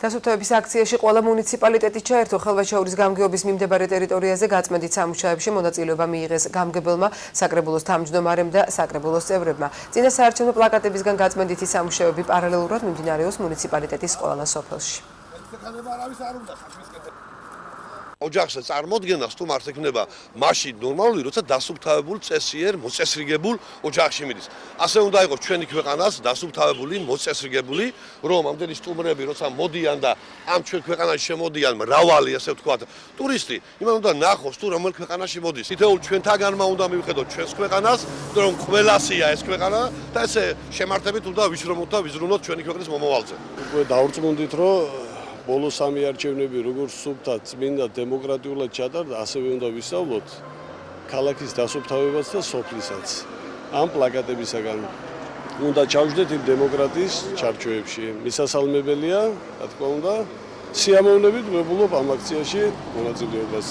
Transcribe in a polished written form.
დასუფთავების აქციაში ყველა მუნიციპალიტეტი ჩაერთო. ხელვაჩაურის გამგეობის მიმდებარე ტერიტორიაზე გაწმენდით სამუშაოებში მონაწილეობა მიიღეს გამგებელმა, საკრებულოს თავმჯდომარემ და საკრებულოს წევრებმა. წინა საარჩევნო პლაკატებისგან გაწმენდითი სამუშაოები პარალელურად მიმდინარეობს მუნიციპალიტეტის ყველა სოფელში. ოჯახს წარმოადგენს თუ მართ ექნება მაშინ ნორმალური როცა დასუფთავებულ წესიერ მოწესრიგებულ ოჯახში მიდის. ასე უნდა იყოს ჩვენი ქვეყანას დასუფთავებული მოწესრიგებული, რომ ამდენი სტუმრები როცა მოდიან და ამ ჩვენ ქვეყანაში შემოდიან მრავალი ასე ვთქვათ ტურისტი, იმან უნდა ნახოს თუ რომელ ქვეყანაში მოდის. თითოეულ ჩვენთაგანმა უნდა მივხედოთ ჩვენს ქვეყანას, რომ ყველასია ეს ქვეყანა და ესე შემართებით უნდა ვიშრომოთ და ვიზრუნოთ ჩვენი ქვეყნის მომავალზე. უკვე დავრწმუნდით, რომ ბოლო სამი არჩევნები როგორც სუფთა წმინდა დემოკრატიულად ჩატარდა, ასევე უნდა ვისწავლოთ ქალაქის დასუფთავებას და სოფლისაც. ამ პლაკატებისაგან უნდა ჩავჯდეთ იმ დემოკრატიის ჩარჩოებში. მისასალმებელია, რა თქმა უნდა, სიამოვნებით ვებულობ ამ აქციაში მონაწილეობას.